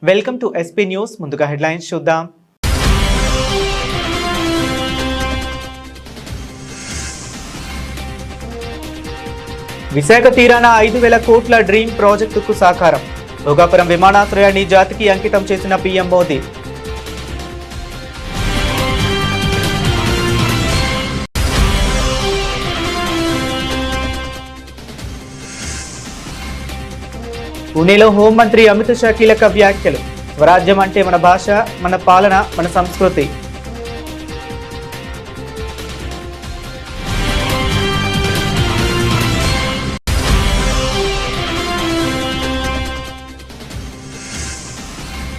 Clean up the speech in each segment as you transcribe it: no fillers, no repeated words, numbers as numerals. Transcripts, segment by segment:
Welcome to SP news. ముందుగా headlines చూద్దాం. విశాఖ తీరాన 5,000 కోట్ల డ్రీమ్ ప్రాజెక్టుకు సాకారం. భోగాపురం విమానాశ్రయాన్ని జాతికి అంకితం చేసిన పీఎం మోదీ. పూణేలో హోంమంత్రి అమిత్ షా కీలక వ్యాఖ్యలు. స్వరాజ్యం అంటే మన భాష, మన పాలన, మన సంస్కృతి.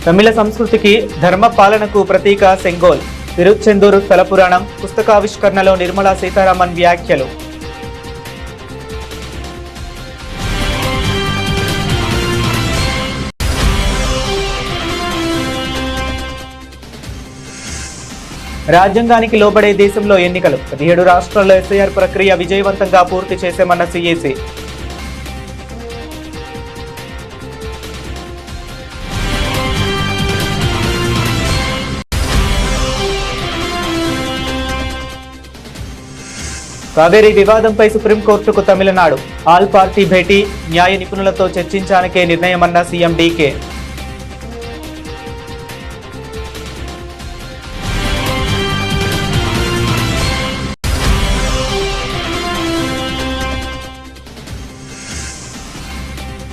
తమిళ సంస్కృతికి, ధర్మ పాలనకు ప్రతీక సెంగోల్. తిరుచెందూరు స్థల పురాణం పుస్తకావిష్కరణలో నిర్మలా సీతారామన్ వ్యాఖ్యలు. రాజ్యాంగానికి లోబడే దేశంలో ఎన్నికలు. 17 రాష్ట్రాల్లో ఎస్ఐఆర్ ప్రక్రియ విజయవంతంగా పూర్తి చేశామన్న సిఎసి. కావేరీ వివాదంపై సుప్రీంకోర్టుకు తమిళనాడు. ఆల్ పార్టీ భేటీ, న్యాయ నిపుణులతో చర్చించానికే నిర్ణయమన్న సీఎం డీకే.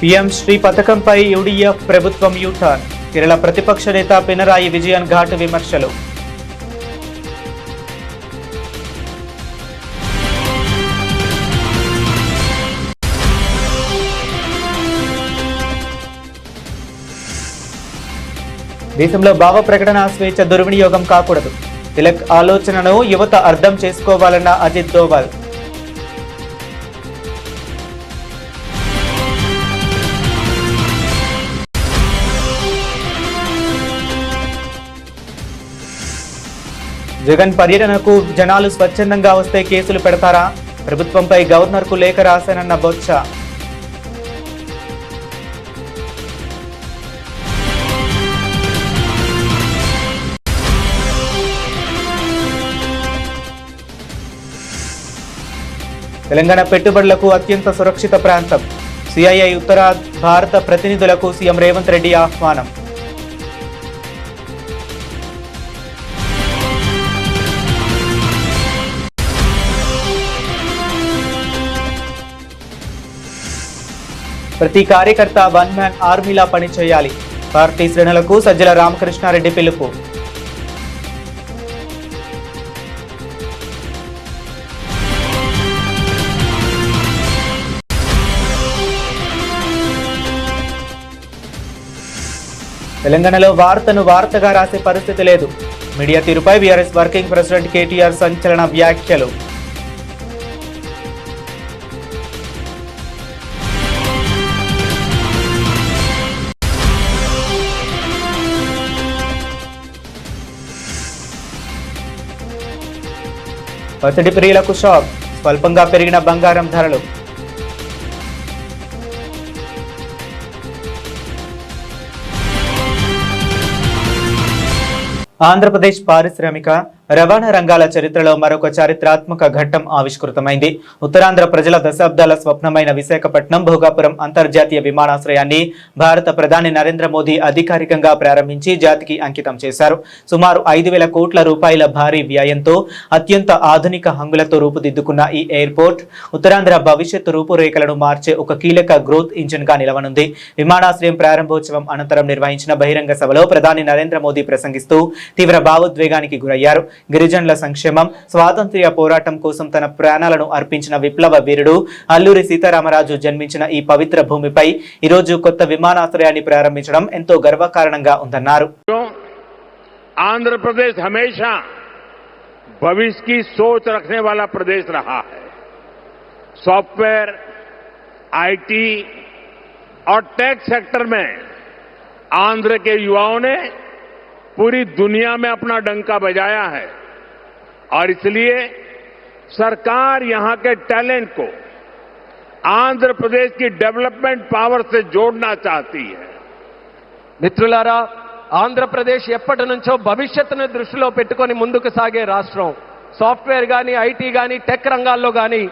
పీఎం శ్రీ పథకంపై యూడీఎఫ్ ప్రభుత్వం యూటర్న్. కేరళ ప్రతిపక్ష నేత పినరాయి విజయన్ ఘాటు విమర్శలు. దేశంలో భావ ప్రకటన స్వేచ్ఛ దుర్వినియోగం కాకూడదు. తిలక్ ఆలోచనను యువత అర్థం చేసుకోవాలన్న అజిత్ దోవల్. జగన్ పర్యటనకు జనాలు స్వచ్ఛందంగా వస్తే కేసులు పెడతారా? ప్రభుత్వంపై గవర్నర్కు లేఖ రాశానన్న బొత్స. తెలంగాణ పెట్టుబడులకు అత్యంత సురక్షిత ప్రాంతం. సిఐఐ ఉత్తర భారత ప్రతినిధులకు సీఎం రేవంత్ రెడ్డి ఆహ్వానం. ప్రతి కార్యకర్త వన్ మ్యాన్ ఆర్మీలా పనిచేయాలి. పార్టీ శ్రేణులకు సజ్జల రామకృష్ణారెడ్డి పిలుపు. తెలంగాణలో వార్తను వార్తగా రాసే పరిస్థితి లేదు. మీడియా తీరుపై బీఆర్ఎస్ వర్కింగ్ ప్రెసిడెంట్ కేటీఆర్ సంచలన వ్యాఖ్యలు. పసిడి ప్రియులకు షాక్. స్వల్పంగా పెరిగిన బంగారం ధరలు. ఆంధ్రప్రదేశ్ పారిశ్రామిక రవాణా రంగాల చరిత్రలో మరొక చారిత్రాత్మక ఘట్టం ఆవిష్కృతమైంది. ఉత్తరాంధ్ర ప్రజల దశాబ్దాల స్వప్నమైన విశాఖపట్నం భోగాపురం అంతర్జాతీయ విమానాశ్రయాన్ని భారత ప్రధాని నరేంద్ర మోదీ అధికారికంగా ప్రారంభించి జాతికి అంకితం చేశారు. సుమారు 5,000 కోట్ల రూపాయల భారీ వ్యయంతో అత్యంత ఆధునిక హంగులతో రూపుదిద్దుకున్న ఈ ఎయిర్పోర్ట్ ఉత్తరాంధ్ర భవిష్యత్తు రూపురేఖలను మార్చే ఒక కీలక గ్రోత్ ఇంజిన్ గా నిలవనుంది. విమానాశ్రయం ప్రారంభోత్సవం అనంతరం నిర్వహించిన బహిరంగ సభలో ప్రధాని నరేంద్ర మోదీ ప్రసంగిస్తూ తీవ్ర భావోద్వేగానికి గురయ్యారు. గిరిజనుల సంక్షేమం, స్వాతంత్ర్య పోరాటం కోసం తన ప్రాణాలను అర్పించిన విప్లవ వీరుడు అల్లూరి సీతారామరాజు జన్మించిన ఈ పవిత్ర భూమిపై ఈ రోజు కొత్త విమానాశ్రయాన్ని ప్రారంభించడం ఎంతో గర్వకారణంగా ఉందన్నారు. आंध्र प्रदेश हमेशा भविष्य की सोच रखने वाला प्रदेश रहा है। सॉफ्टवेयर, आईटी और टेक सेक्टर में आंध्र के युवाओं ने पूरी दुनिया में अपना डंका बजाया है और इसलिए सरकार यहां के टैलेंट को आंध्र प्रदेश की डेवलपमेंट पावर से जोड़ना चाहती है। మిత్రులారా, ఆంధ్రప్రదేశ్ ఎప్పటి నుంచో భవిష్యత్తును దృష్టిలో పెట్టుకొని ముందుకు సాగే రాష్ట్రం. సాఫ్ట్వేర్ కానీ, ఐటీ కానీ, టెక్ రంగాల్లో కానీ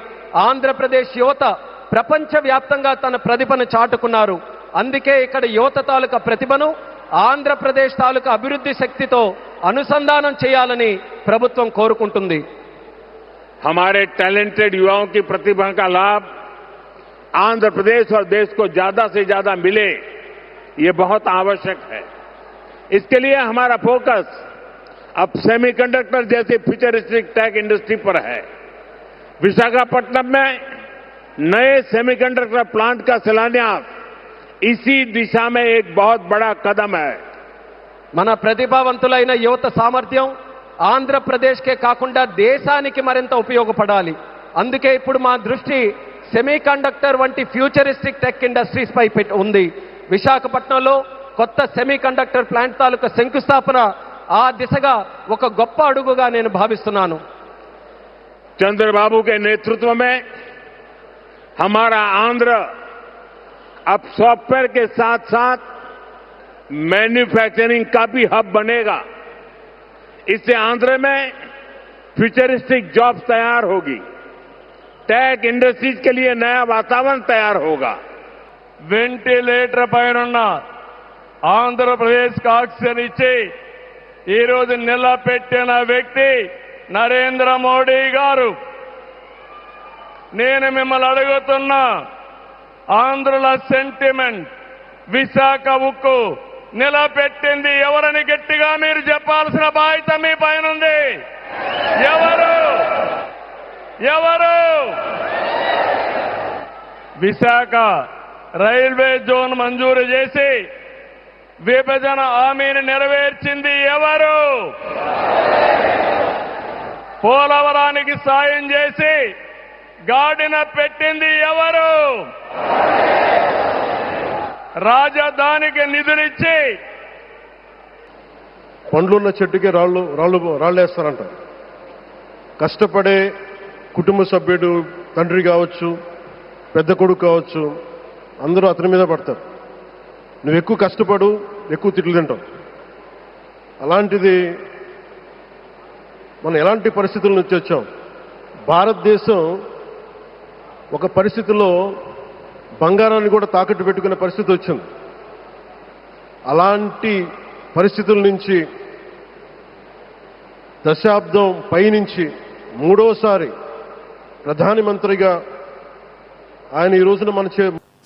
ఆంధ్రప్రదేశ్ యువత ప్రపంచవ్యాప్తంగా తన ప్రతిభను చాటుకున్నారు. అందుకే ఇక్కడ యువత తాలూకా ప్రతిభను ఆంధ్రప్రదేశ్ తాలూకా అభివృద్ధి శక్తితో అనుసంధానం చేయాలని ప్రభుత్వం కోరుకుంటుంది. हमारे टैलेंटेड युवाओं की प्रतिभा का लाभ आंध्र प्रदेश और देश को ज्यादा से ज्यादा मिले, ये बहुत आवश्यक है. इसके लिए हमारा फोकस अब सेमीकंडक्टर जैसी फ्यूचरिस्टिक टेक इंडस्ट्री पर है. विशाखापट्टनम में नए सेमीकंडक्टर प्लांट का शिलान्यास इसी दिशा में एक बहुत बड़ा कदम है. మన ప్రతిభావంతులైన యువత సామర్థ్యం ఆంధ్రప్రదేశ్కే కాకుండా దేశానికి మరింత ఉపయోగపడాలి. అందుకే ఇప్పుడు మా దృష్టి సెమీకండక్టర్ వంటి ఫ్యూచరిస్టిక్ టెక్ ఇండస్ట్రీస్ పై ఉంది. విశాఖపట్నంలో కొత్త సెమీకండక్టర్ ప్లాంట్ తాలూకా శంకుస్థాపన ఆ దిశగా ఒక గొప్ప అడుగుగా నేను భావిస్తున్నాను. चंद्रबाबू के नेतृत्व में हमारा आंध्र अब सॉफ्टवेयर के साथ साथ मैन्युफैक्चरिंग का भी हब बनेगा. इससे आंध्र में फ्यूचरिस्टिक जॉब्स तैयार होगी, टेक इंडस्ट्रीज के लिए नया वातावरण तैयार होगा. వెంటిలేటర్ పైన ఆంధ్రప్రదేశ్ ఆక్సిజన్ ఇచ్చి ఈరోజు నిలబెట్టిన వ్యక్తి నరేంద్ర మోడీ గారు. నేను మిమ్మల్ని అడుగుతున్నా, ఆంధ్రుల సెంటిమెంట్ విశాఖ ఉక్కు నిలబెట్టింది ఎవరని గట్టిగా మీరు చెప్పాల్సిన బాధ్యత మీ పైన ఉంది. ఎవరు ఎవరు విశాఖ రైల్వే జోన్ మంజూరు చేసి విభజన హామీని నెరవేర్చింది ఎవరు? పోలవరానికి సాయం చేసి గాడిన పెట్టింది ఎవరు? రాజధానికి నిధులిచ్చి పండ్లున్న చెట్టుకి రాళ్ళేస్తారంట. కష్టపడే కుటుంబ సభ్యుడు, తండ్రి కావచ్చు, పెద్ద కొడుకు కావచ్చు, అందరూ అతని మీద పడతారు. నువ్వు ఎక్కువ కష్టపడు, ఎక్కువ తిట్లు తింటావు. అలాంటిది మనం ఎలాంటి పరిస్థితుల నుంచి వచ్చాం? భారతదేశం ఒక పరిస్థితిలో బంగారాన్ని కూడా తాకట్టు పెట్టుకునే పరిస్థితి వచ్చింది. అలాంటి పరిస్థితుల నుంచి దశాబ్దం పైనుంచి మూడోసారి ప్రధానమంత్రిగా ఆయన ఈ రోజున మన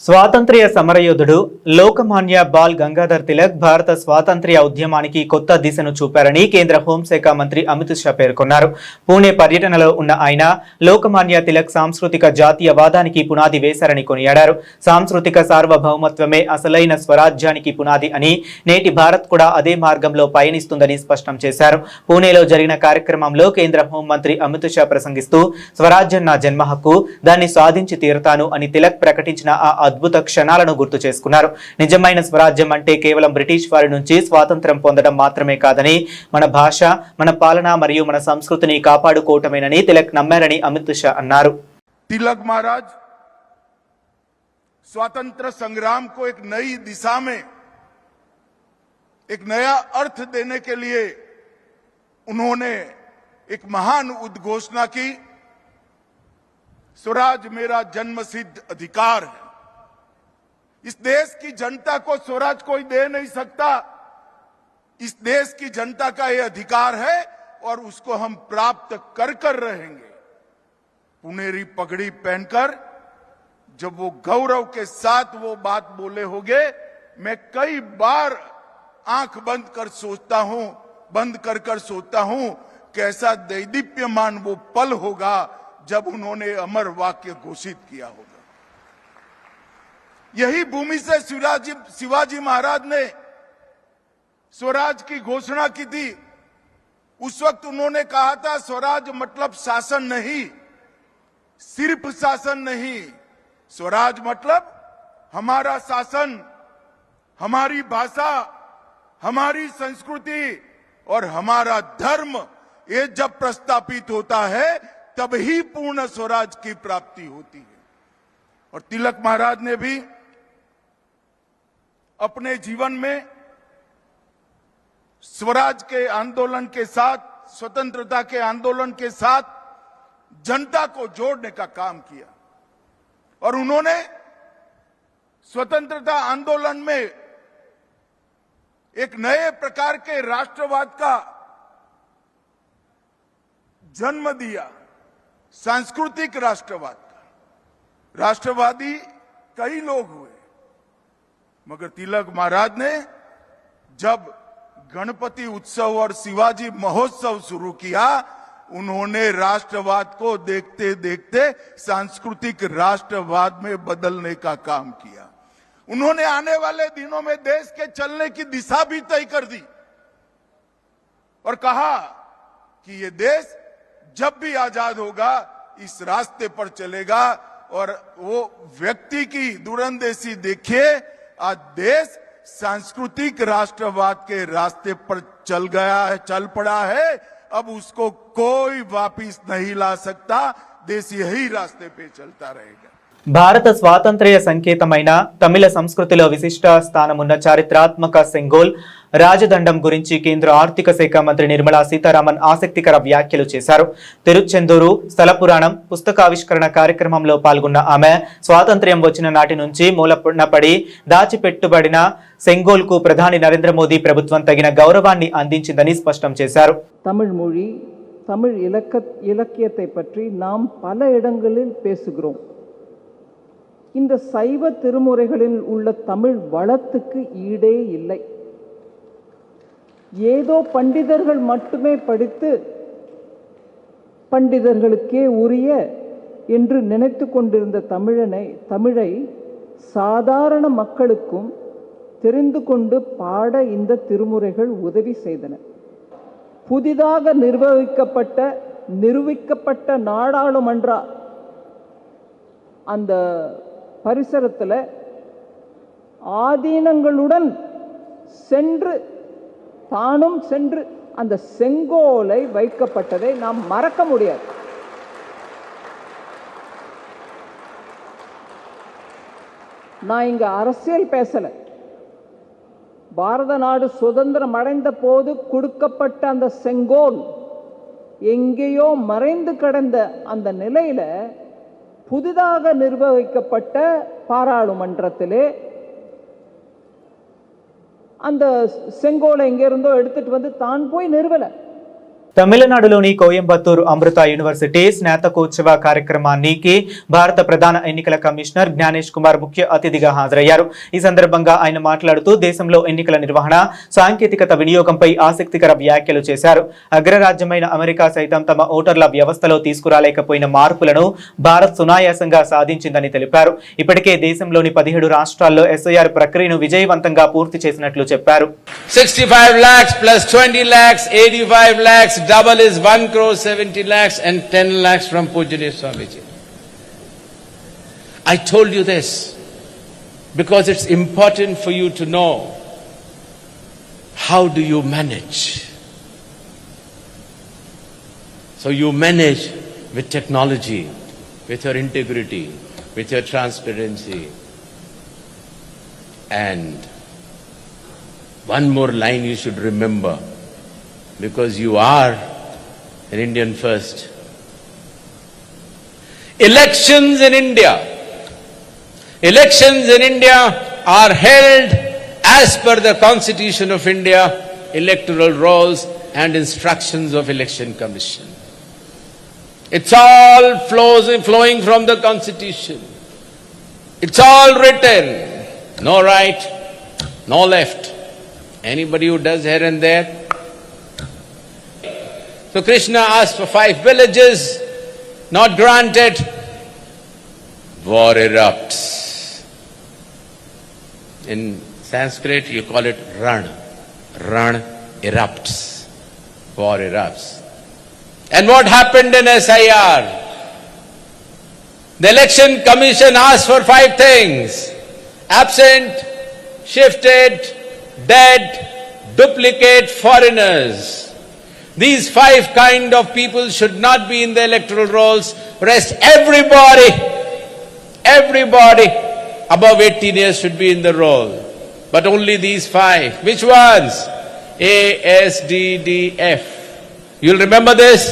స్వాతంత్ర్య సమరయోధుడు లోకమాన్య బాల్ గంగాధర్ తిలక్ భారత స్వాతంత్ర్య ఉద్యమానికి కొత్త దిశను చూపారని కేంద్ర హోంశాఖ మంత్రి అమిత్ షా పేర్కొన్నారు. పూణే పర్యటనలో ఉన్న ఆయన లోకమాన్య తిలక్ సాంస్కృతిక జాతీయవాదానికి పునాది వేశారని కొనియాడారు. సాంస్కృతిక సార్వభౌమత్వమే అసలైన స్వరాజ్యానికి పునాది అని, నేటి భారత్ కూడా అదే మార్గంలో పయనిస్తుందని స్పష్టం చేశారు. పూణేలో జరిగిన కార్యక్రమంలో కేంద్ర హోంమంత్రి అమిత్ షా ప్రసంగిస్తూ స్వరాజ్యం నా జన్మ హక్కు, దాన్ని సాధించి తీరుతాను అని తిలక్ ప్రకటించిన ఆ అద్భుత క్షణాలను గుర్తు చేసుకున్నారు. నిజమైన స్వరాజ్యం అంటే కేవలం బ్రిటిష్ వారి నుంచి స్వాతంత్ర్యం పొందడం మాత్రమే కాదని, మన భాష, మన పాలన మరియు మన సంస్కృతిని కాపాడుకోవటమేనని తిలక్ నమ్మారని అమిత్ షా అన్నారు. तिलक महाराज स्वतंत्र संग्राम को एक नई दिशा में एक नया अर्थ देने के लिए उन्होंने एक महान उद्घोषणा की, स्वराज मेरा जन्मसिद्ध अधिकार है. इस देश की जनता को स्वराज कोई दे नहीं सकता. इस देश की जनता का यह अधिकार है और उसको हम प्राप्त कर रहेंगे. पुनेरी पगड़ी पहनकर जब वो गौरव के साथ वो बात बोले होंगे, मैं कई बार आंख बंद कर सोचता हूं कैसा दैदीप्यमान वो पल होगा जब उन्होंने अमर वाक्य घोषित किया होगा. यही भूमि से शिवाजी महाराज ने स्वराज की घोषणा की थी. उस वक्त उन्होंने कहा था स्वराज मतलब शासन नहीं, सिर्फ शासन नहीं, स्वराज मतलब हमारा शासन, हमारी भाषा, हमारी संस्कृति और हमारा धर्म, ये जब प्रस्थापित होता है तब ही पूर्ण स्वराज की प्राप्ति होती है. और तिलक महाराज ने भी अपने जीवन में स्वराज के आंदोलन के साथ, स्वतंत्रता के आंदोलन के साथ जनता को जोड़ने का काम किया और उन्होंने स्वतंत्रता आंदोलन में एक नए प्रकार के राष्ट्रवाद का जन्म दिया, सांस्कृतिक राष्ट्रवाद का। राष्ट्रवादी कई लोग हुए, मगर तिलक महाराज ने जब गणपति उत्सव और शिवाजी महोत्सव शुरू किया, उन्होंने राष्ट्रवाद को देखते देखते सांस्कृतिक राष्ट्रवाद में बदलने का काम किया। उन्होंने आने वाले दिनों में देश के चलने की दिशा भी तय कर दी और कहा कि ये देश जब भी आजाद होगा इस रास्ते पर चलेगा। और वो व्यक्ति की दूरंदेशी देखिए, आज देश सांस्कृतिक राष्ट्रवाद के रास्ते पर चल गया है, चल पड़ा है। अब उसको कोई वापिस नहीं ला सकता। देश यही रास्ते पे चलता रहेगा। భారత స్వాతంత్ర్య సంకేతమైన తమిళ సంస్కృతిలో విశిష్ట స్థానమున్న చారిత్రాత్మక సెంగోల్ రాజదండం గురించి కేంద్ర ఆర్థిక శాఖ మంత్రి నిర్మలా సీతారామన్ ఆసక్తికర వ్యాఖ్యలు చేశారు. తిరుచెందూరు స్థల పురాణం పుస్తకావిష్కరణ కార్యక్రమంలో పాల్గొన్న ఆమె స్వాతంత్ర్యం వచ్చిన నాటి నుంచి మూలపడి దాచిపెట్టుబడిన సెంగోల్కు ప్రధాని నరేంద్ర మోదీ ప్రభుత్వం తగిన గౌరవాన్ని అందించిందని స్పష్టం చేశారు. தமிழ் மொழி, தமிழ் இலக்கியத்தை பற்றி நாம் பல இடங்களில் பேசுகிறோம். இந்த சைவ திருமுறைகளில் உள்ள தமிழ் வளத்துக்கு ஈடே இல்லை. ஏதோ பண்டிதர்கள் மட்டுமே படித்து பண்டிதர்களுக்கே உரிய என்று நினைத்து கொண்டிருந்த தமிழை சாதாரண மக்களுக்கும் தெரிந்து கொண்டு பாட இந்த திருமுறைகள் உதவி செய்தன. புதிதாக நிறுவிக்கப்பட்ட நாடாளுமன்ற அந்த பரிசரத்தில் ஆதீனங்களுடன் தானும் சென்று அந்த செங்கோலை வைக்கப்பட்டதை நாம் மறக்க முடியாது. நான் இங்க அரசியல் பேசல. பாரத நாடு சுதந்திரம் அடைந்த போது கொடுக்கப்பட்ட அந்த செங்கோல் எங்கேயோ மறைந்து கிடந்த அந்த நிலையில புதிதாக நிர்வகிக்கப்பட்ட பாராளுமன்றத்திலே அந்த செங்கோலை எங்கிருந்தோ எடுத்துட்டு வந்து தான் போய் நிறுவல. తమిళనాడులోని కోయంబత్తూరు అమృత యూనివర్సిటీ స్నాతకోత్సవ కార్యక్రమానికి భారత ప్రధాన ఎన్నికల కమిషనర్ జ్ఞానేష్ కుమార్ ముఖ్య అతిథిగా హాజరయ్యారు. ఈ సందర్భంగా ఆయన మాట్లాడుతూ దేశంలో ఎన్నికల నిర్వహణ, సాంకేతికత వినియోగంపై ఆసక్తికర వ్యాఖ్యలు చేశారు. అగ్రరాజ్యమైన అమెరికా సైతం తమ ఓటర్ల వ్యవస్థలో తీసుకురాలేకపోయిన మార్పులను భారత్ సునాయాసంగా సాధించిందని తెలిపారు. ఇప్పటికే దేశంలోని 17 రాష్ట్రాల్లో ఎస్ఐఆర్ ప్రక్రియను విజయవంతంగా పూర్తి చేసినట్లు చెప్పారు. 65 lakhs plus 20 lakhs, 85 lakhs. Double is 1 crore 70 lakhs and 10 lakhs from Pujaniya Swamiji. I told you this because it's important for you to know how do you manage. So you manage with technology, with your integrity, with your transparency. And one more line you should remember, because you are an Indian first. Elections in India are held as per the Constitution of India, electoral rolls and instructions of Election Commission. It's all flowing from the Constitution. It's all written. No right, no left. Anybody who does here and there. So Krishna asked for 5 villages, not granted. War erupts. In Sanskrit you call it Ran. Ran erupts. War erupts. And what happened in SIR? The Election Commission asked for 5 things: absent, shifted, dead, duplicate, foreigners. These 5 kind of people should not be in the electoral rolls. Rest everybody above 18 years should be in the roll. But only these 5. Which ones? ASDDF. You'll remember this.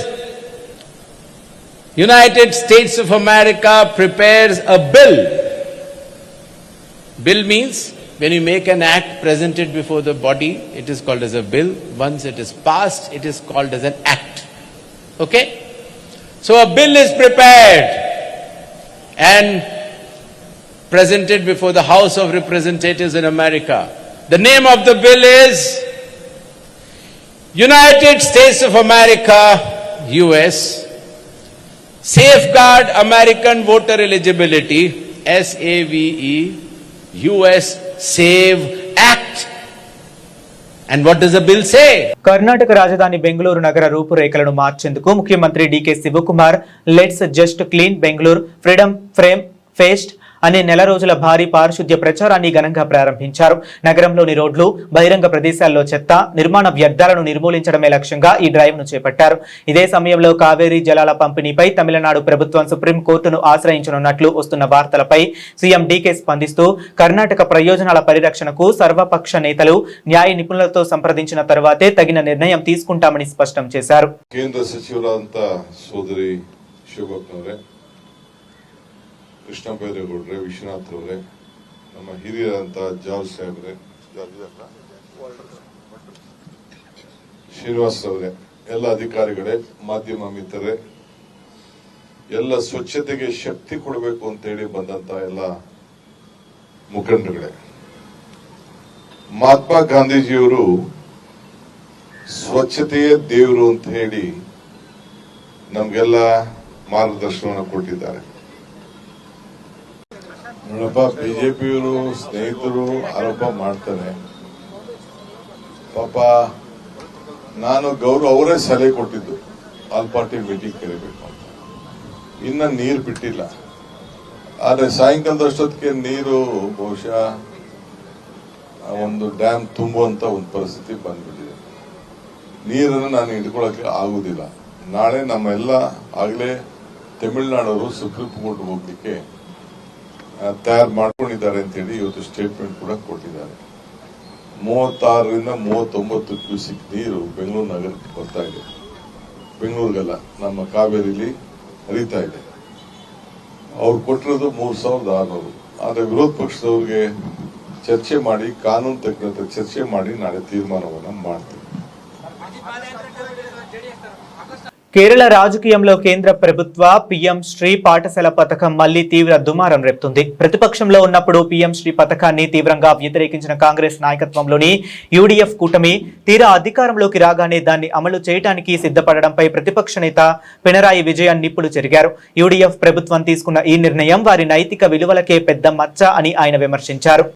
United States of America prepares a bill. Bill means when you make an act, present it before the body, it is called as a bill. Once it is passed, it is called as an act. Okay? So a bill is prepared and presented before the House of Representatives in America. The name of the bill is United States of America, US, Safeguard American Voter Eligibility, SAVE, US SAVE Act. And what does the bill say? Karnataka రాజధాని బెంగళూరు నగర రూపురేఖలను మార్చేందుకు ముఖ్యమంత్రి DK Shivakumar let's just clean Bengaluru freedom frame fest అనే నెల రోజుల భారీ పారిశుద్ధ్య ప్రచారాన్ని ఘనంగా ప్రారంభించారు. నగరంలోని రోడ్లు, బహిరంగ ప్రదేశాల్లో చెత్త, నిర్మాణ వ్యర్థాలను నిర్మూలించడమే లక్ష్యంగా ఈ డ్రైవ్ ను చేపట్టారు. ఇదే సమయంలో కావేరీ జలాల పంపిణీపై తమిళనాడు ప్రభుత్వం సుప్రీంకోర్టును ఆశ్రయించనున్నట్లు వస్తున్న వార్తలపై సీఎం డీకే స్పందిస్తూ కర్ణాటక ప్రయోజనాల పరిరక్షణకు సర్వపక్ష నేతలు, న్యాయ నిపుణులతో సంప్రదించిన తర్వాతే తగిన నిర్ణయం తీసుకుంటామని స్పష్టం చేశారు. ಕೇಂದ್ರ ಸಚಿವರಾದಂತ ಸೋದರಿ ಶಿವಭಕ್ತನವರೇ, ಕೃಷ್ಣ ಬೈರೇಗೌಡ್ರೆ, ವಿಶ್ವನಾಥ್ ಅವರೇ, ನಮ್ಮ ಹಿರಿಯರಂತ ಜಾರ್ಜ್ ಸಾಹೇಬ್ರೆ, ಶ್ರೀನಿವಾಸ್ ಅವರೇ, ಎಲ್ಲ ಅಧಿಕಾರಿಗಳೇ, ಮಾಧ್ಯಮ ಮಿತ್ರರೇ, ಎಲ್ಲ ಸ್ವಚ್ಛತೆಗೆ ಶಕ್ತಿ ಕೊಡಬೇಕು ಅಂತ ಹೇಳಿ ಬಂದಂತ ಎಲ್ಲ ಮುಖಂಡರುಗಳೇ, ಮಹಾತ್ಮ ಗಾಂಧೀಜಿಯವರು ಸ್ವಚ್ಛತೆಯೇ ದೇವರು ಅಂತ ಹೇಳಿ ನಮ್ಗೆಲ್ಲ ಮಾರ್ಗದರ್ಶನವನ್ನು ಕೊಟ್ಟಿದ್ದಾರೆ. ನೋಡಪ್ಪ, ಬಿಜೆಪಿಯವರು ಸ್ನೇಹಿತರು ಆರೋಪ ಮಾಡ್ತಾರೆ. ಪಾಪ ನಾನು ಗೌರವ ಅವರೇ ಸಲಹೆ ಕೊಟ್ಟಿದ್ದು ಆಲ್ ಪಾರ್ಟಿ ಮೀಟಿಂಗ್ ಕರಿಬೇಕು ಅಂತ. ಇನ್ನ ನೀರು ಬಿಟ್ಟಿಲ್ಲ. ಆದ್ರೆ ಸಾಯಂಕಾಲದಷ್ಟೊತ್ತಿಗೆ ನೀರು ಬಹುಶಃ ಒಂದು ಡ್ಯಾಮ್ ತುಂಬುವಂತ ಒಂದು ಪರಿಸ್ಥಿತಿ ಬಂದ್ಬಿಟ್ಟಿದೆ. ನೀರನ್ನು ನಾನು ಹಿಡ್ಕೊಳ್ಳಕ್ಕೆ ಆಗುದಿಲ್ಲ. ನಾಳೆ ನಮ್ಮೆಲ್ಲ ಆಗ್ಲೇ ತಮಿಳುನಾಡವರು ಸುಪ್ರೀಂ ಕೋರ್ಟ್ ಹೋಗ್ಲಿಕ್ಕೆ ತಯಾರು ಮಾಡ್ಕೊಂಡಿದ್ದಾರೆ ಅಂತ ಹೇಳಿ ಇವತ್ತು ಸ್ಟೇಟ್ಮೆಂಟ್ ಕೂಡ ಕೊಟ್ಟಿದ್ದಾರೆ. 36ರಿಂದ 39 ಕ್ಯೂಸಿಕ್ ನೀರು ಬೆಂಗಳೂರು ನಗರಕ್ಕೆ ಬರ್ತಾ ಇದೆ. ಬೆಂಗಳೂರಿಗೆಲ್ಲ ನಮ್ಮ ಕಾವೇರಿಲಿ ಹರಿತಾ ಇದೆ. ಅವ್ರು ಕೊಟ್ಟಿರೋದು 3600. ಆದ್ರೆ ವಿರೋಧ ಪಕ್ಷದವ್ರಿಗೆ ಚರ್ಚೆ ಮಾಡಿ, ಕಾನೂನು ತಜ್ಞರ ಚರ್ಚೆ ಮಾಡಿ ನಾಳೆ ತೀರ್ಮಾನವನ್ನ ಮಾಡ್ತೀವಿ. కేరళ రాజకీయంలో కేంద్ర ప్రభుత్వ పీఎం శ్రీ పాఠశాల పథకం మళ్లీ తీవ్ర దుమారం రేపుతుంది. ప్రతిపక్షంలో ఉన్నప్పుడు పీఎం శ్రీ పథకాన్ని తీవ్రంగా వ్యతిరేకించిన కాంగ్రెస్ నాయకత్వంలోని యూడీఎఫ్ కూటమి తీరా అధికారంలోకి రాగానే దాన్ని అమలు చేయడానికి సిద్ధపడడంపై ప్రతిపక్ష నేత పినరాయి విజయన్ నిప్పులు చెరిగారు. యూడీఎఫ్ ప్రభుత్వం తీసుకున్న ఈ నిర్ణయం వారి నైతిక విలువలకే పెద్ద మచ్చ అని ఆయన విమర్శించారు.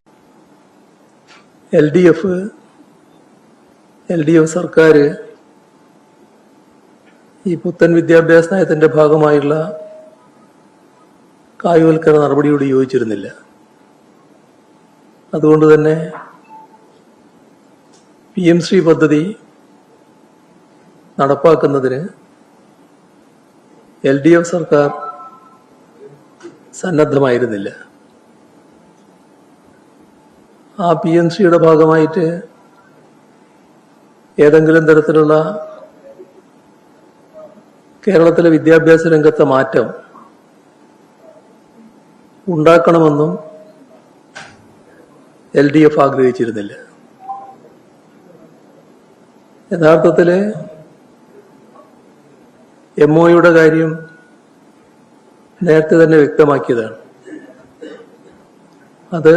എൽഡിഎഫ് സർക്കാർ ഈ പുത്തൻ വിദ്യാഭ്യാസ നയത്തിന്റെ ഭാഗമായുള്ള കായികവൽക്കരണ നടപടിയോട് യോജിച്ചിരുന്നില്ല. അതുകൊണ്ട് തന്നെ PM ശ്രീ പദ്ധതി നടപ്പാക്കുന്നതിന് LDF സർക്കാർ സന്നദ്ധമായിരുന്നില്ല. ആ PM ശ്രീയുടെ ഭാഗമായിട്ട് ഏതെങ്കിലും തരത്തിലുള്ള കേരളത്തിലെ വിദ്യാഭ്യാസ രംഗത്തെ മാറ്റം ഉണ്ടാക്കണമെന്നും LDF ആഗ്രഹിച്ചിരുന്നില്ല. യഥാർത്ഥത്തിൽ MOയുടെ കാര്യം നേരത്തെ തന്നെ വ്യക്തമാക്കിയതാണ്. അത്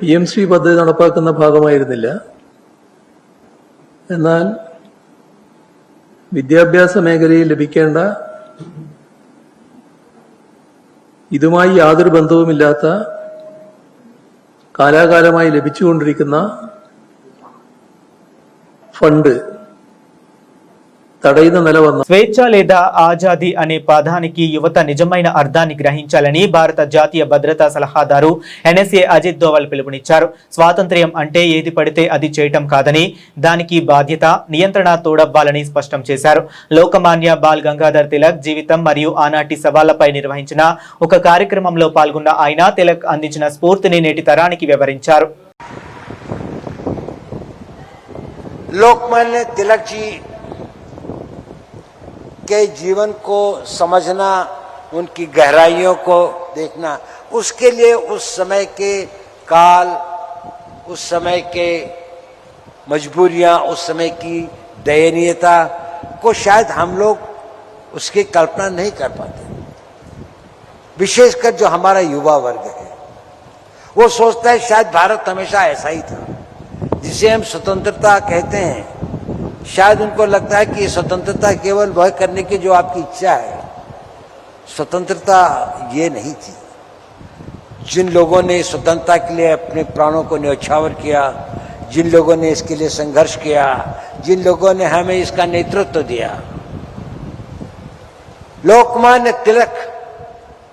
PM ശ്രീ പദ്ധതി നടപ്പാക്കുന്ന ഭാഗമായിരുന്നില്ല. എന്നാൽ വിദ്യാഭ്യാസ മേഖലയിൽ ലഭിക്കേണ്ട ഇതുമായി യാതൊരു ബന്ധവുമില്ലാത്ത കാലാകാലമായി ലഭിച്ചുകൊണ്ടിരിക്കുന്ന ఫండ్ తడైన నెల వల్ల స్వేచ్ఛ లేదా ఆజాదీ అనే పదానికి యువత నిజమైన అర్థాన్ని గ్రహించాలని భారత జాతీయ భద్రతా సలహాదారు NSA అజిత్ దోవల్ పిలుపునిచ్చారు. స్వాతంత్ర్యం అంటే ఏది పడితే అది చేయటం కాదని, దానికి బాధ్యత, నియంత్రణ తోడవ్వాలని స్పష్టం చేశారు. లోకమాన్య బాల్ గంగాధర్ తిలక్ జీవితం మరియు ఆనాటి సవాళ్లపై నిర్వహించిన ఒక కార్యక్రమంలో పాల్గొన్న ఆయన తిలక్ అందించిన స్ఫూర్తిని నేటి తరానికి వివరించారు. लोकमान्य तिलक जी के जीवन को समझना, उनकी गहराइयों को देखना, उसके लिए उस समय के काल, उस समय के मजबूरियां, उस समय की दयनीयता को शायद हम लोग उसकी कल्पना नहीं कर पाते। विशेषकर जो हमारा युवा वर्ग है वो सोचता है शायद भारत हमेशा ऐसा ही था, जिसे हम स्वतंत्रता कहते हैं। शायद उनको लगता है कि स्वतंत्रता केवल वह करने की जो आपकी इच्छा है, स्वतंत्रता ये नहीं थी। जिन लोगों ने स्वतंत्रता के लिए अपने प्राणों को न्यौछावर किया, जिन लोगों ने इसके लिए संघर्ष किया, जिन लोगों ने हमें इसका नेतृत्व दिया, लोकमान्य तिलक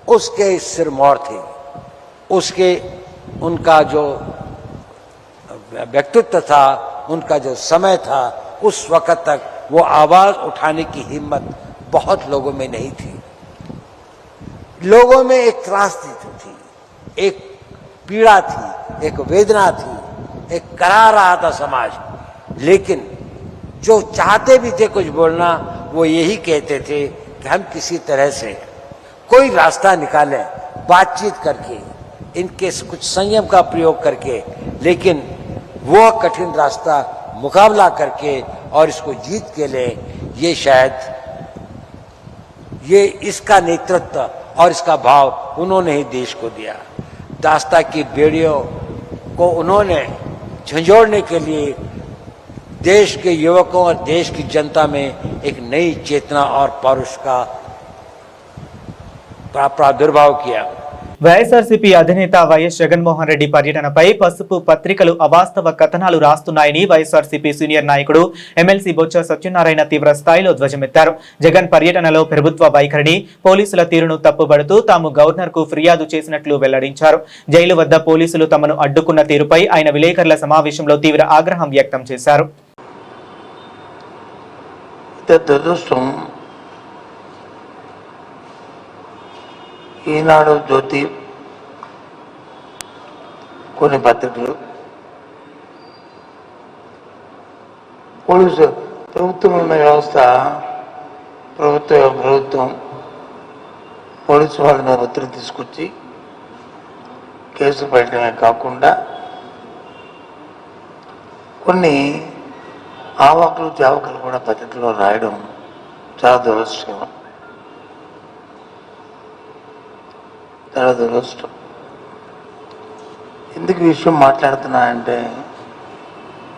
उसके सिरमौर थे। उसके उनका जो व्यक्तित्व था, उनका जो समय था, उस वक्त तक वो आवाज उठाने की हिम्मत बहुत लोगों में नहीं थी। लोगों में एक त्रासदी थी, एक पीड़ा थी, एक वेदना थी, एक करा रहा था समाज। लेकिन जो चाहते भी थे कुछ बोलना, वो यही कहते थे कि हम किसी तरह से कोई रास्ता निकालें, बातचीत करके, इनके कुछ संयम का प्रयोग करके, लेकिन वो कठिन रास्ता मुकाबला करके और इसको जीत के ले। ये शायद ये इसका नेतृत्व और इसका भाव उन्होंने ही देश को दिया। दास्ता की बेड़ियों को उन्होंने झंझोड़ने के लिए देश के युवकों और देश की जनता में एक नई चेतना और पौरुष का प्रादुर्भाव किया। వైఎస్ఆర్సీపీ అధినేత వైఎస్ జగన్మోహన్ రెడ్డి పర్యటనపై పసుపు పత్రికలు అవాస్తవ కథనాలు రాస్తున్నాయని వైఎస్ఆర్సీపీ సీనియర్ నాయకుడు ఎమ్మెల్సీ బొత్స సత్యనారాయణ తీవ్ర స్థాయిలో ధ్వజమెత్తారు. జగన్ పర్యటనలో ప్రభుత్వ వైఖరిని, పోలీసుల తీరును తప్పుబడుతూ తాము గవర్నర్కు ఫిర్యాదు చేసినట్లు వెల్లడించారు. జైలు వద్ద పోలీసులు తమను అడ్డుకున్న తీరుపై ఆయన విలేకరుల సమావేశంలో తీవ్ర ఆగ్రహం వ్యక్తం చేశారు. ఈనాడు, జ్యోతి, కొన్ని పత్రికలు పోలీసు ప్రభుత్వం ఉన్న వ్యవస్థ, ప్రభుత్వం పోలీసు వాళ్ళ మీద ఒత్తిడి తీసుకొచ్చి కేసు పెట్టడమే కాకుండా కొన్ని ఆవాకులు జావకులు కూడా పత్రికలో రాయడం చాలా దురదృష్టకరం. ఎందుకు ఈ విషయం మాట్లాడుతున్నానంటే,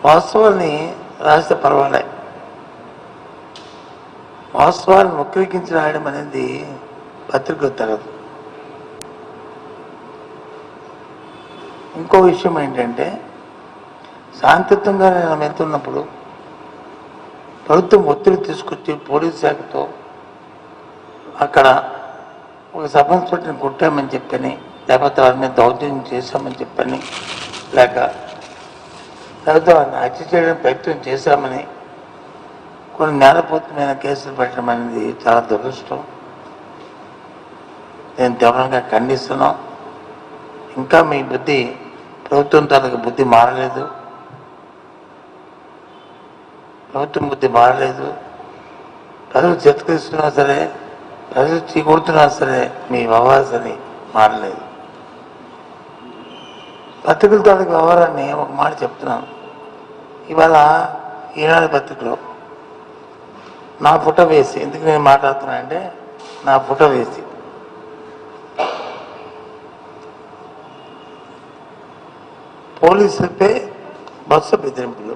వాస్తవాన్ని రాస్తే పర్వాలే, వాస్తవాన్ని వక్రీకరించి రాయడం అనేది పత్రికలు తగదు. ఇంకో విషయం ఏంటంటే, శాంతియుతంగా నేను వెళ్తున్నప్పుడు ప్రభుత్వం ఒత్తిడి తీసుకొచ్చి పోలీస్ శాఖతో అక్కడ ఒక సబ్ ఇన్స్పెక్టర్ని కొట్టామని చెప్పని, లేకపోతే వారి మీద దౌర్జన్యం చేశామని చెప్పని, లేకపోతే వారిని హత్య చేయడానికి ప్రయత్నం చేశామని కొన్ని నేరపూరితమైన కేసులు పెట్టడం అనేది చాలా దురదృష్టం. నేను తీవ్రంగా ఖండిస్తున్నాం. ఇంకా మీ బుద్ధి, ప్రభుత్వం తాలూకు బుద్ధి మారలేదు, ప్రభుత్వం బుద్ధి మారలేదు. ప్రజలు చిత్కరిస్తున్నా సరే, ప్రజలు చీకొడుతున్నా సరే, మీ వ్యవహారాన్ని మారలేదు. పత్రికల తాలూకు వ్యవహారాన్ని ఒక మాట చెప్తున్నాను. ఇవాళ ఈనాడు పత్రికలో నా ఫోటో వేసి, ఎందుకు నేను మాట్లాడుతున్నా అంటే, నా ఫోటో వేసి పోలీసులపై బస్సు బెదిరింపులు.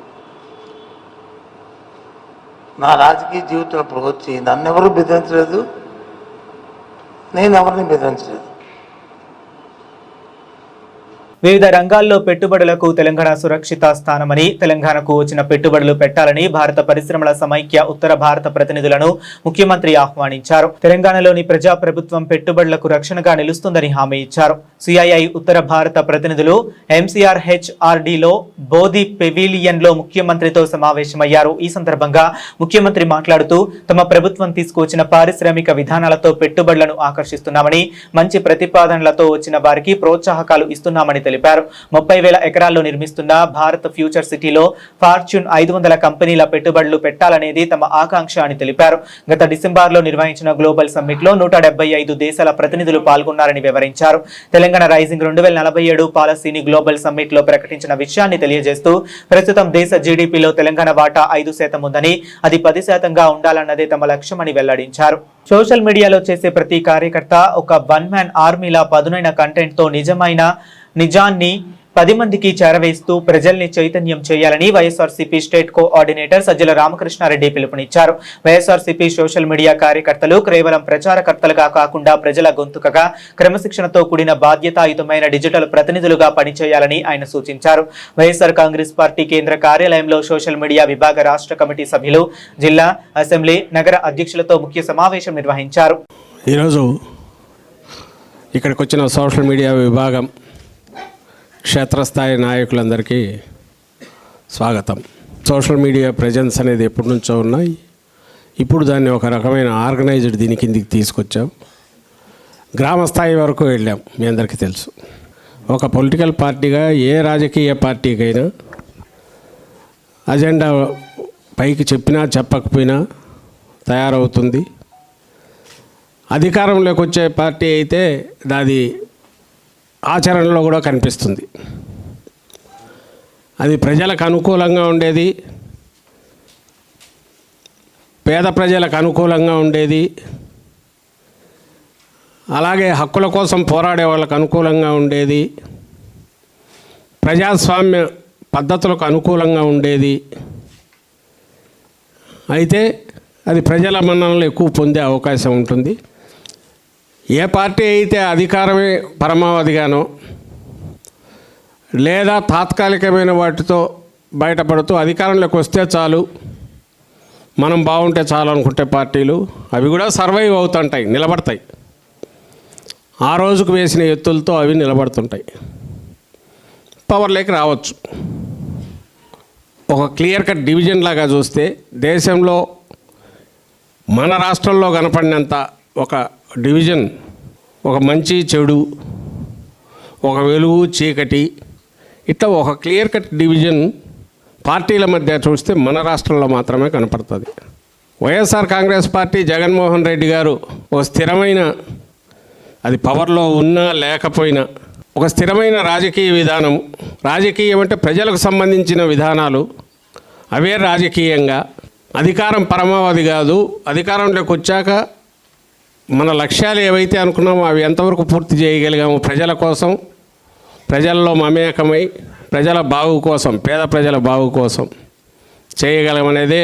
నా రాజకీయ జీవితం ఇప్పుడు వచ్చి నన్ను ఎవరు బెదిరించలేదు, నేను ఎవరిని బెదిరించలేదు. వివిధ రంగాల్లో పెట్టుబడులకు తెలంగాణ సురక్షిత స్థానమని, తెలంగాణకు వచ్చిన పెట్టుబడులు పెట్టాలని భారత పరిశ్రమల సమైక్య ఉత్తర భారత ప్రతినిధులను ముఖ్యమంత్రి ఆహ్వానించారు. తెలంగాణలోని ప్రజా ప్రభుత్వం పెట్టుబడులకు రక్షణగా నిలుస్తుందని హామీ ఇచ్చారు. సిఐఐ ఉత్తర భారత ప్రతినిధులు MCRHRDలో బోధి పెవిలియన్లో ముఖ్యమంత్రితో సమావేశమయ్యారు. ఈ సందర్భంగా ముఖ్యమంత్రి మాట్లాడుతూ, తమ ప్రభుత్వం తీసుకువచ్చిన పారిశ్రామిక విధానాలతో పెట్టుబడులను ఆకర్షిస్తున్నామని, మంచి ప్రతిపాదనలతో వచ్చిన వారికి ప్రోత్సాహకాలు ఇస్తున్నామని తెలిపారు. తెలిపారు. 30,000 ఎకరాల్లో నిర్మిస్తున్న భారత్ ఫ్యూచర్ సిటీలో ఫార్చ్యూన్ 500 కంపెనీల పెట్టుబడులు పెట్టాలనేది తమ ఆకాంక్ష అని తెలిపారు. గత డిసెంబర్లో నిర్వహించిన గ్లోబల్ సమ్మిట్ లో 175 దేశాల ప్రతినిధులు పాల్గొన్నారని వివరించారు. తెలంగాణ రైజింగ్ 2047 పాలసీని గ్లోబల్ సమ్మిట్ లో ప్రకటించిన విషయాన్ని తెలియజేస్తూ ప్రస్తుతం దేశ జీడీపీలో తెలంగాణ వాటా 5% ఉందని, అది 10%గా ఉండాలన్నదే తమ లక్ష్యమని వెల్లడించారు. సోషల్ మీడియాలో చేసే ప్రతి కార్యకర్త ఒక వన్ మ్యాన్ ఆర్మీలా పదునైన కంటెంట్ తో నిజాన్ని 10 మందికి చేరవేస్తూ ప్రజల్ని చైతన్యం చేయాలని వైఎస్ఆర్సీపీ స్టేట్ కోఆర్డినేటర్ సజ్జల రామకృష్ణారెడ్డి పిలుపునిచ్చారు. వైఎస్ఆర్సీపీ సోషల్ మీడియా కార్యకర్తలు కేవలం ప్రచారకర్తలుగా కాకుండా ప్రజల గొంతుకగా క్రమశిక్షణతో కూడిన బాధ్యతాయుతమైన డిజిటల్ ప్రతినిధులుగా పనిచేయాలని ఆయన సూచించారు. వైఎస్ఆర్ కాంగ్రెస్ పార్టీ కేంద్ర కార్యాలయంలో సోషల్ మీడియా విభాగ రాష్ట్ర కమిటీ సభ్యులు, జిల్లా, అసెంబ్లీ, నగర అధ్యక్షులతో ముఖ్య సమావేశం నిర్వహించారు. ఈరోజు ఇక్కడికి వచ్చిన సోషల్ మీడియా విభాగం క్షేత్రస్థాయి నాయకులందరికీ స్వాగతం. సోషల్ మీడియా ప్రెజెన్స్ అనేది ఎప్పటి నుంచో ఉన్నాయి. ఇప్పుడు దాన్ని ఒక రకమైన ఆర్గనైజ్డ్ దీని కిందికి తీసుకొచ్చాం. గ్రామ స్థాయి వరకు వెళ్ళాం. మీ అందరికీ తెలుసు, ఒక పొలిటికల్ పార్టీగా ఏ రాజకీయ పార్టీకైనా అజెండా పైకి చెప్పినా చెప్పకపోయినా తయారవుతుంది. అధికారంలోకి వచ్చే పార్టీ అయితే దాది ఆచరణలో కూడా కనిపిస్తుంది. అది ప్రజలకు అనుకూలంగా ఉండేది, పేద ప్రజలకు అనుకూలంగా ఉండేది, అలాగే హక్కుల కోసం పోరాడే వాళ్ళకు అనుకూలంగా ఉండేది, ప్రజాస్వామ్య పద్ధతులకు అనుకూలంగా ఉండేది. అయితే అది ప్రజల మన్ననలు ఎక్కువ పొందే అవకాశం ఉంటుంది. ఏ పార్టీ అయితే అధికారమే పరమావధిగానో లేదా తాత్కాలికమైన వాటితో బయటపడుతూ అధికారంలోకి వస్తే చాలు, మనం బాగుంటే చాలు అనుకుంటే పార్టీలు అవి కూడా సర్వైవ్ అవుతుంటాయి, నిలబడతాయి. ఆ రోజుకు వేసిన ఎత్తులతో అవి నిలబడుతుంటాయి, పవర్లోకి రావచ్చు. ఒక క్లియర్ కట్ డివిజన్ లాగా చూస్తే దేశంలో మన రాష్ట్రంలో కనపడినంత ఒక డివిజన్, ఒక మంచి చెడు, ఒక వెలుగు చీకటి, ఇట్లా ఒక క్లియర్ కట్ డివిజన్ పార్టీల మధ్య చూస్తే మన రాష్ట్రంలో మాత్రమే కనపడుతుంది. వైఎస్ఆర్ కాంగ్రెస్ పార్టీ జగన్మోహన్ రెడ్డి గారు ఒక స్థిరమైన, అది పవర్లో ఉన్నా లేకపోయినా ఒక స్థిరమైన రాజకీయ విధానం, రాజకీయం అంటే ప్రజలకు సంబంధించిన విధానాలు, అవే రాజకీయంగా, అధికారం పరమావధి కాదు, అధికారంలోకి వచ్చాక మన లక్ష్యాలు ఏవైతే అనుకున్నామో అవి ఎంతవరకు పూర్తి చేయగలిగాము, ప్రజల కోసం, ప్రజల్లో మమేకమై ప్రజల బాగు కోసం, పేద ప్రజల బాగు కోసం చేయగలమనేదే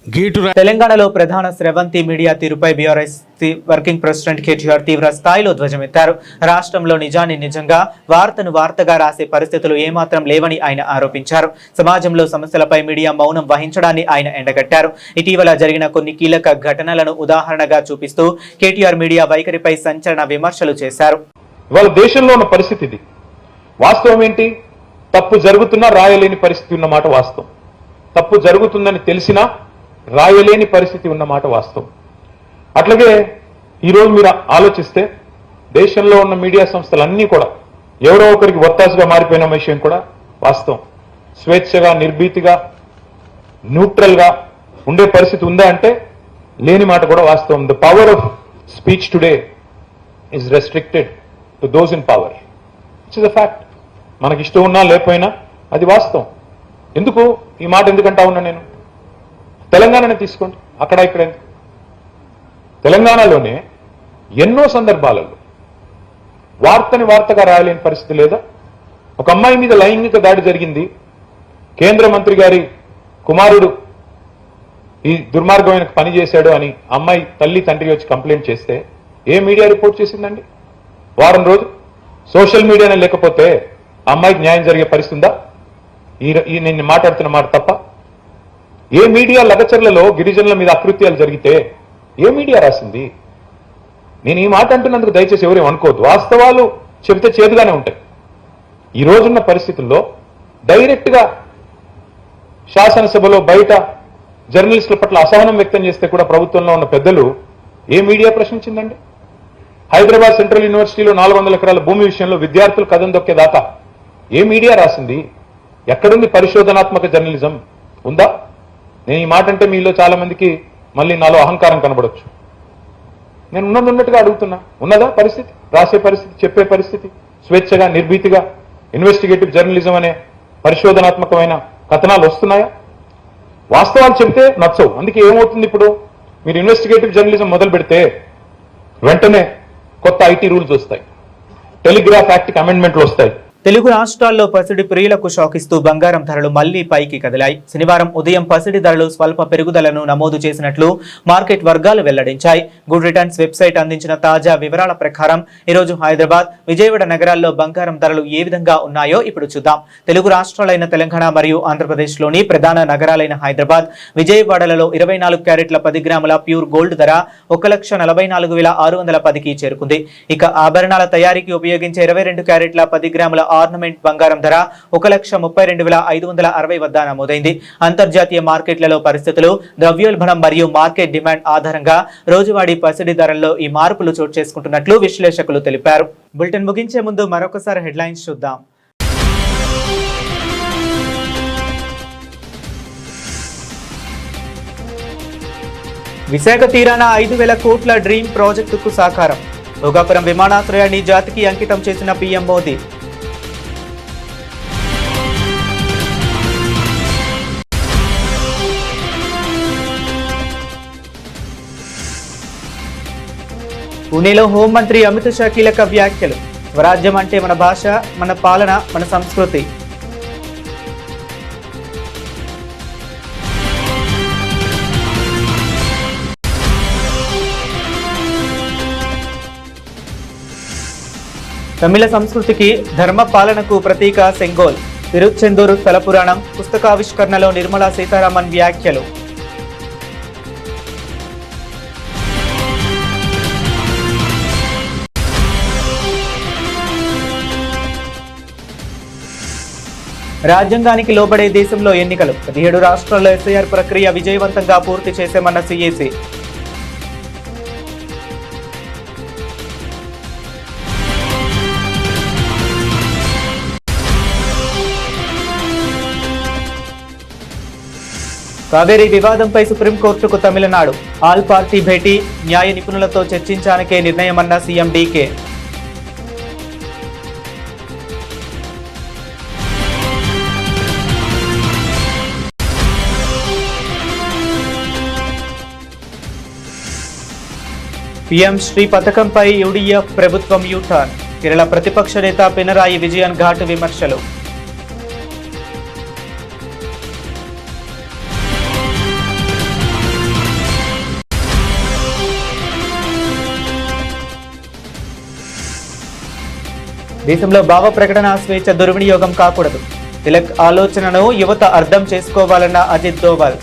గీటు. తెలంగాణలో ప్రధాన స్రవంతి మీడియా తీరుపై బీఆర్ఎస్ వర్కింగ్ ప్రెసిడెంట్ కేటీఆర్ తీవ్ర స్థాయిలో ధ్వజమెత్తారు. రాష్ట్రంలో నిజాన్ని నిజంగా, వార్తను వార్తగా రాసే పరిస్థితులు ఏమాత్రం లేవని ఆయన ఆరోపించారు. సమాజంలో సమస్యలపై మీడియా మౌనం వహించడాన్ని ఆయన ఎండగట్టారు. ఇటీవల జరిగిన కొన్ని కీలక ఘటనలను ఉదాహరణగా చూపిస్తూ కేటీఆర్ మీడియా వైఖరిపై సంచలన విమర్శలు చేశారు. ఇవాళ దేశంలో ఉన్న పరిస్థితి ఇది. వాస్తవం ఏంటి? తప్పు జరుగుతున్నా రాయలేని పరిస్థితి ఉన్నమాట వాస్తవం. తప్పు జరుగుతుందని తెలిసినా రాయలేని పరిస్థితి ఉన్నమాట వాస్తవం. అట్లాగే ఈరోజు మీరు ఆలోచిస్తే దేశంలో ఉన్న మీడియా సంస్థలన్నీ కూడా ఎవరో ఒకరికి ఒత్తాసుగా మారిపోయిన విషయం కూడా వాస్తవం. స్వేచ్ఛగా, నిర్భీతిగా, న్యూట్రల్గా ఉండే పరిస్థితి ఉందా అంటే లేని మాట కూడా వాస్తవం. The power of speech today is restricted to those in power. It's is a fact. మనకి ఇష్టం ఉన్నా లేకపోయినా అది వాస్తవం. ఎందుకు ఈ మాట ఎందుకంటా ఉన్నా నేను? తెలంగాణని తీసుకోండి, అక్కడ ఇక్కడ తెలంగాణలోనే ఎన్నో సందర్భాలలో వార్తని వార్తగా రాయలేని పరిస్థితి లేదా? ఒక అమ్మాయి మీద లైంగిక దాడి జరిగింది, కేంద్ర మంత్రి గారి కుమారుడు ఈ దుర్మార్గమైన పని చేశాడు అని అమ్మాయి తల్లి తండ్రి వచ్చి కంప్లైంట్ చేస్తే ఏ మీడియా రిపోర్ట్ చేసిందండి? వారం రోజు సోషల్ మీడియానే లేకపోతే అమ్మాయికి న్యాయం జరిగే పరిస్థితి ఉందా? ఈ నేను మాట్లాడుతున్న మాట తప్ప? ఏ మీడియా లగచర్లలో గిరిజనుల మీద అకృత్యాలు జరిగితే ఏ మీడియా రాసింది? నేను ఈ మాట అంటున్నందుకు దయచేసి ఎవరేం అనుకోవద్దు. వాస్తవాలు చెబితే చేదుగానే ఉంటాయి. ఈ రోజున్న పరిస్థితుల్లో డైరెక్ట్గా శాసనసభలో బయట జర్నలిస్టుల పట్ల అసహనం వ్యక్తం చేస్తే కూడా ప్రభుత్వంలో ఉన్న పెద్దలు ఏ మీడియా ప్రశ్నించిందండి? హైదరాబాద్ సెంట్రల్ యూనివర్సిటీలో 400 ఎకరాల భూమి విషయంలో విద్యార్థులు కథం దొక్కేదాకా ఏ మీడియా రాసింది? ఎక్కడుంది పరిశోధనాత్మక జర్నలిజం? ఉందా? నేను ఈ మాట అంటే మీలో చాలా మందికి మళ్ళీ నాలో అహంకారం కనబడొచ్చు. నేను ఉన్నట్టుగా అడుగుతున్నా, ఉన్నదా పరిస్థితి? రాసే పరిస్థితి, చెప్పే పరిస్థితి, స్వేచ్ఛగా నిర్భీతిగా ఇన్వెస్టిగేటివ్ జర్నలిజం అనే పరిశోధనాత్మకమైన కథనాలు వస్తున్నాయా? వాస్తవాలు చెబితే నచ్చవు. అందుకే ఏమవుతుంది, ఇప్పుడు మీరు ఇన్వెస్టిగేటివ్ జర్నలిజం మొదలు పెడితే వెంటనే కొత్త ఐటీ రూల్స్ వస్తాయి, టెలిగ్రాఫ్ యాక్ట్ అమెండ్మెంట్లు వస్తాయి. తెలుగు రాష్ట్రాల్లో పసిడి ప్రియులకు షాకిస్తూ బంగారం ధరలు మళ్లీ పైకి కదిలాయి. శనివారం ఉదయం పసిడి ధరలు స్వల్ప పెరుగుదలను నమోదు చేసినట్లు మార్కెట్ వర్గాలు వెల్లడించాయి. గుడ్ రిటర్న్స్ వెబ్సైట్ అందించిన తాజా వివరాల ప్రకారం ఈరోజు హైదరాబాద్, విజయవాడ నగరాల్లో బంగారం ధరలు ఏ విధంగా ఉన్నాయో ఇప్పుడు చూద్దాం. తెలుగు రాష్ట్రాలైన తెలంగాణ మరియు ఆంధ్రప్రదేశ్లోని ప్రధాన నగరాలైన హైదరాబాద్, విజయవాడలలో 24 క్యారెట్ల 10 గ్రాముల ప్యూర్ గోల్డ్ ధర 1,44,610కి చేరుకుంది. ఇక ఆభరణాల తయారీకి ఉపయోగించే 22 క్యారెట్ల 10 గ్రాముల ఆర్నమెంట్ బంగారం ధర 1,32,560 వద్ద నమోదైంది. అంతర్జాతీయ మార్కెట్లలో పరిస్థితులు, ద్రవ్యోల్బణం మరియు మార్కెట్ డిమాండ్ ఆధారంగా రోజువారీ పసిడి ధరల్లో ఈ మార్పులు చోటు చేసుకుంటున్నట్లు విశ్లేషకులు తెలిపారు. బులెటిన్ ముగించే ముందు మరొకసారి హెడ్లైన్స్ చూద్దాం. విశాఖ తీరాన 5,000 కోట్ల డ్రీమ్ ప్రాజెక్టుకు సాకారం. భోగాపురం విమానాశ్రయాన్ని జాతికి అంకితం చేసిన పీఎం మోదీ. పూణేలో హోంమంత్రి అమిత్ షా కీలక వ్యాఖ్యలు. స్వరాజ్యం అంటే మన భాష, మన పాలన, మన సంస్కృతి. తమిళ సంస్కృతికి, ధర్మ పాలనకు ప్రతీక సెంగోల్. తిరుచెందూరు స్థల పురాణం పుస్తకావిష్కరణలో నిర్మలా సీతారామన్ వ్యాఖ్యలు. రాజ్యాంగానికి లోబడే దేశంలో ఎన్నికలు. 17 రాష్ట్రాల్లో ఎస్ఐఆర్ ప్రక్రియ విజయవంతంగా పూర్తి చేశామన్న సిఎసి. కావేరీ వివాదంపై సుప్రీంకోర్టుకు తమిళనాడు. ఆల్ పార్టీ భేటీ, న్యాయ నిపుణులతో చర్చించానికే నిర్ణయమన్న సీఎం డీకే. పీఎం శ్రీ పథకంపై యూడీఎఫ్ ప్రభుత్వం యూటర్న్. కేరళ ప్రతిపక్ష నేత పినరాయి విజయన్ ఘాటు విమర్శలు. దేశంలో భావ ప్రకటన స్వేచ్ఛ దుర్వినియోగం కాకూడదు. తిలక్ ఆలోచనను యువత అర్థం చేసుకోవాలన్న అజిత్ దోవల్.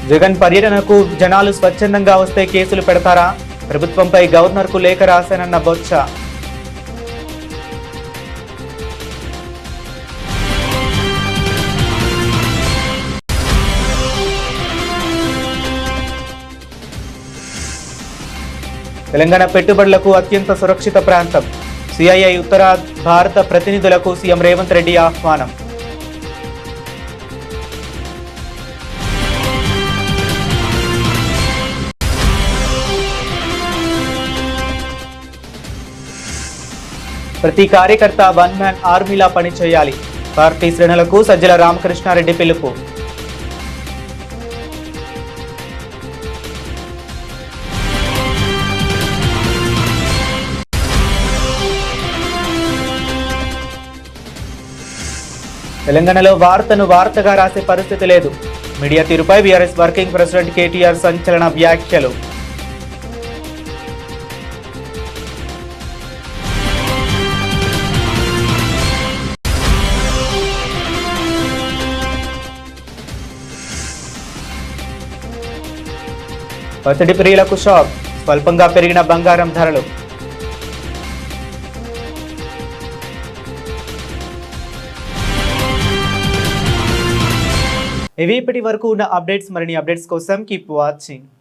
జగన్ పర్యటనకు జనాలు స్వచ్ఛందంగా వస్తే కేసులు పెడతారా? ప్రభుత్వంపై గవర్నర్కు లేఖ రాశానన్న బొత్స. తెలంగాణ పెట్టుబడులకు అత్యంత సురక్షిత ప్రాంతం. సిఐఐ ఉత్తర భారత ప్రతినిధులకు సీఎం రేవంత్ రెడ్డి ఆహ్వానం. ప్రతి కార్యకర్త వన్ మ్యాన్ ఆర్మీలా పనిచేయాలి. పార్టీ శ్రేణులకు సజ్జల రామకృష్ణారెడ్డి పిలుపు. తెలంగాణలో వార్తను వార్తగా రాసే పరిస్థితి లేదు. మీడియా తీరుపై బీఆర్ఎస్ వర్కింగ్ ప్రెసిడెంట్ కేటీఆర్ సంచలన వ్యాఖ్యలు. పసిడి ప్రియులకు షాక్. స్వల్పంగా పెరిగిన బంగారం ధరలు. ఇవి ఇప్పటి వరకు ఉన్న అప్డేట్స్. మరిన్ని అప్డేట్స్ కోసం కీప్ వాచింగ్.